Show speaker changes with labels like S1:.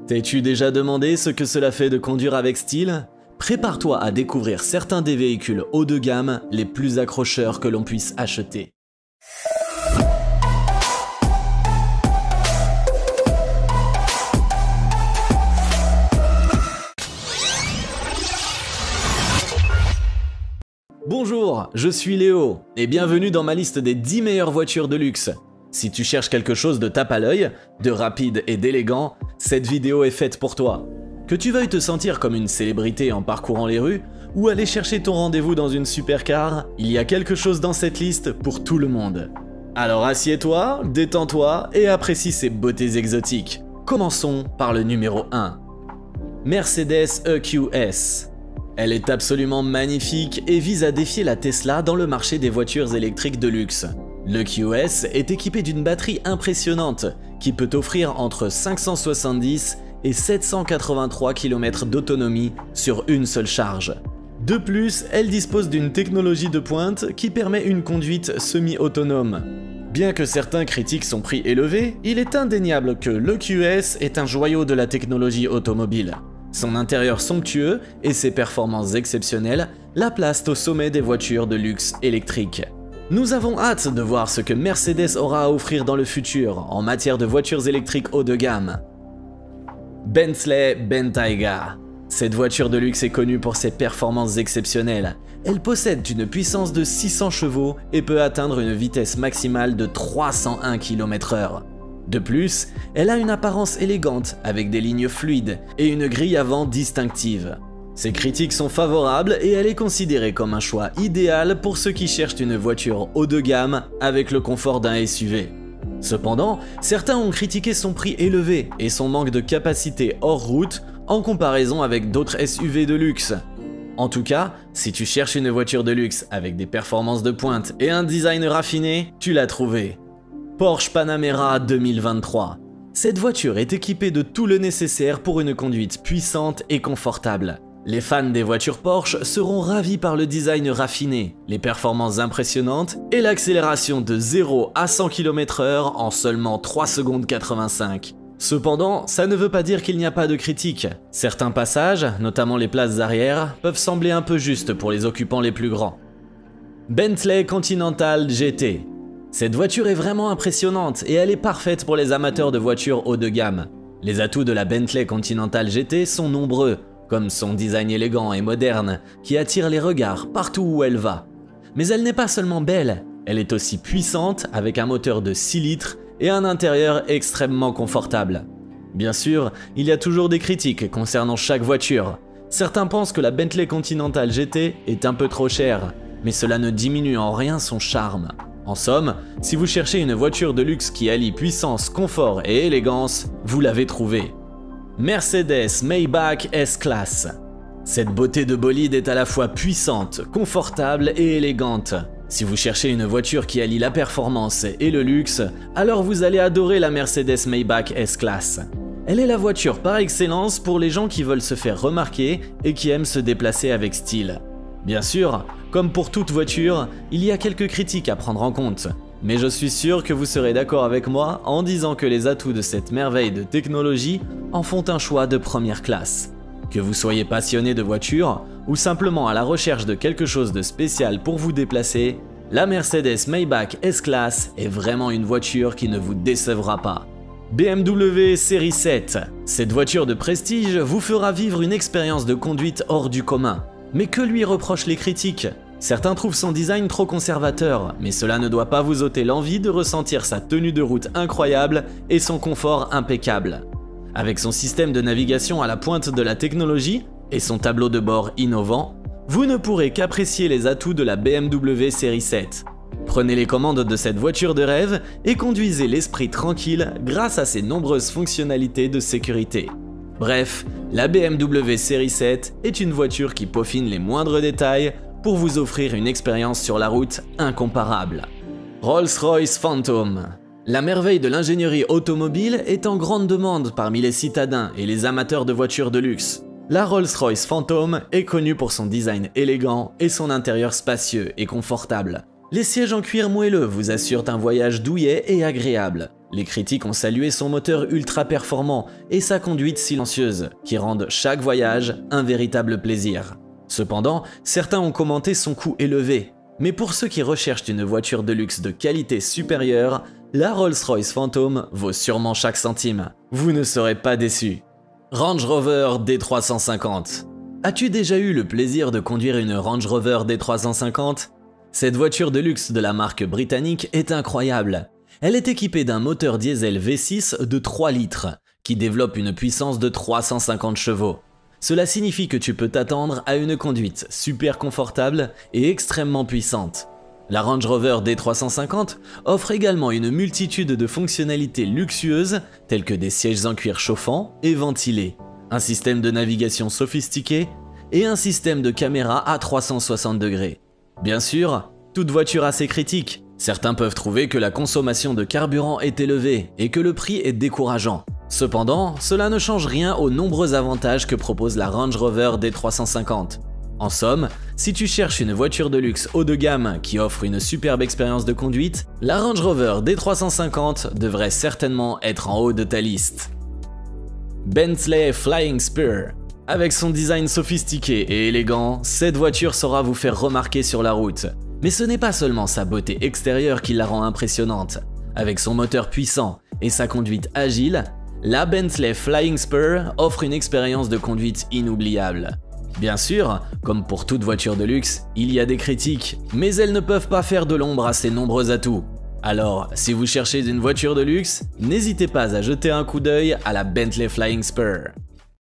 S1: T'es-tu déjà demandé ce que cela fait de conduire avec style? Prépare-toi à découvrir certains des véhicules haut de gamme les plus accrocheurs que l'on puisse acheter. Bonjour, je suis Léo, et bienvenue dans ma liste des 10 meilleures voitures de luxe. Si tu cherches quelque chose de tape à l'œil, de rapide et d'élégant, cette vidéo est faite pour toi. Que tu veuilles te sentir comme une célébrité en parcourant les rues, ou aller chercher ton rendez-vous dans une supercar, il y a quelque chose dans cette liste pour tout le monde. Alors assieds-toi, détends-toi et apprécie ces beautés exotiques. Commençons par le numéro 1. Mercedes EQS. Elle est absolument magnifique et vise à défier la Tesla dans le marché des voitures électriques de luxe. L'EQS est équipé d'une batterie impressionnante qui peut offrir entre 570 et 783 km d'autonomie sur une seule charge. De plus, elle dispose d'une technologie de pointe qui permet une conduite semi-autonome. Bien que certains critiquent son prix élevé, il est indéniable que l'EQS est un joyau de la technologie automobile. Son intérieur somptueux et ses performances exceptionnelles la placent au sommet des voitures de luxe électriques. Nous avons hâte de voir ce que Mercedes aura à offrir dans le futur en matière de voitures électriques haut de gamme. Bentley Bentayga. Cette voiture de luxe est connue pour ses performances exceptionnelles. Elle possède une puissance de 600 chevaux et peut atteindre une vitesse maximale de 301 km/h. De plus, elle a une apparence élégante avec des lignes fluides et une grille avant distinctive. Ses critiques sont favorables et elle est considérée comme un choix idéal pour ceux qui cherchent une voiture haut de gamme avec le confort d'un SUV. Cependant, certains ont critiqué son prix élevé et son manque de capacité hors route en comparaison avec d'autres SUV de luxe. En tout cas, si tu cherches une voiture de luxe avec des performances de pointe et un design raffiné, tu l'as trouvé. Porsche Panamera 2023. Cette voiture est équipée de tout le nécessaire pour une conduite puissante et confortable. Les fans des voitures Porsche seront ravis par le design raffiné, les performances impressionnantes et l'accélération de 0 à 100 km/h en seulement 3 secondes 85. Cependant, ça ne veut pas dire qu'il n'y a pas de critiques. Certains passages, notamment les places arrière, peuvent sembler un peu justes pour les occupants les plus grands. Bentley Continental GT. Cette voiture est vraiment impressionnante et elle est parfaite pour les amateurs de voitures haut de gamme. Les atouts de la Bentley Continental GT sont nombreux, comme son design élégant et moderne qui attire les regards partout où elle va. Mais elle n'est pas seulement belle, elle est aussi puissante avec un moteur de 6 litres et un intérieur extrêmement confortable. Bien sûr, il y a toujours des critiques concernant chaque voiture. Certains pensent que la Bentley Continental GT est un peu trop chère, mais cela ne diminue en rien son charme. En somme, si vous cherchez une voiture de luxe qui allie puissance, confort et élégance, vous l'avez trouvée. Mercedes Maybach S-Class. Cette beauté de bolide est à la fois puissante, confortable et élégante. Si vous cherchez une voiture qui allie la performance et le luxe, alors vous allez adorer la Mercedes Maybach S-Class. Elle est la voiture par excellence pour les gens qui veulent se faire remarquer et qui aiment se déplacer avec style. Bien sûr, comme pour toute voiture, il y a quelques critiques à prendre en compte. Mais je suis sûr que vous serez d'accord avec moi en disant que les atouts de cette merveille de technologie en font un choix de première classe. Que vous soyez passionné de voitures ou simplement à la recherche de quelque chose de spécial pour vous déplacer, la Mercedes Maybach S-Class est vraiment une voiture qui ne vous décevra pas. BMW Série 7. Cette voiture de prestige vous fera vivre une expérience de conduite hors du commun. Mais que lui reprochent les critiques ? Certains trouvent son design trop conservateur, mais cela ne doit pas vous ôter l'envie de ressentir sa tenue de route incroyable et son confort impeccable. Avec son système de navigation à la pointe de la technologie et son tableau de bord innovant, vous ne pourrez qu'apprécier les atouts de la BMW Série 7. Prenez les commandes de cette voiture de rêve et conduisez l'esprit tranquille grâce à ses nombreuses fonctionnalités de sécurité. Bref, la BMW Série 7 est une voiture qui peaufine les moindres détails pour vous offrir une expérience sur la route incomparable. Rolls-Royce Phantom. La merveille de l'ingénierie automobile est en grande demande parmi les citadins et les amateurs de voitures de luxe. La Rolls-Royce Phantom est connue pour son design élégant et son intérieur spacieux et confortable. Les sièges en cuir moelleux vous assurent un voyage douillet et agréable. Les critiques ont salué son moteur ultra performant et sa conduite silencieuse, qui rendent chaque voyage un véritable plaisir. Cependant, certains ont commenté son coût élevé. Mais pour ceux qui recherchent une voiture de luxe de qualité supérieure, la Rolls-Royce Phantom vaut sûrement chaque centime. Vous ne serez pas déçus. Range Rover D350. As-tu déjà eu le plaisir de conduire une Range Rover D350 ? Cette voiture de luxe de la marque britannique est incroyable. Elle est équipée d'un moteur diesel V6 de 3 litres, qui développe une puissance de 350 chevaux. Cela signifie que tu peux t'attendre à une conduite super confortable et extrêmement puissante. La Range Rover D350 offre également une multitude de fonctionnalités luxueuses telles que des sièges en cuir chauffants et ventilés, un système de navigation sophistiqué et un système de caméra à 360 degrés. Bien sûr, toute voiture a ses critiques. Certains peuvent trouver que la consommation de carburant est élevée et que le prix est décourageant. Cependant, cela ne change rien aux nombreux avantages que propose la Range Rover D350. En somme, si tu cherches une voiture de luxe haut de gamme qui offre une superbe expérience de conduite, la Range Rover D350 devrait certainement être en haut de ta liste. Bentley Flying Spur. Avec son design sophistiqué et élégant, cette voiture saura vous faire remarquer sur la route. Mais ce n'est pas seulement sa beauté extérieure qui la rend impressionnante. Avec son moteur puissant et sa conduite agile, la Bentley Flying Spur offre une expérience de conduite inoubliable. Bien sûr, comme pour toute voiture de luxe, il y a des critiques, mais elles ne peuvent pas faire de l'ombre à ses nombreux atouts. Alors, si vous cherchez une voiture de luxe, n'hésitez pas à jeter un coup d'œil à la Bentley Flying Spur.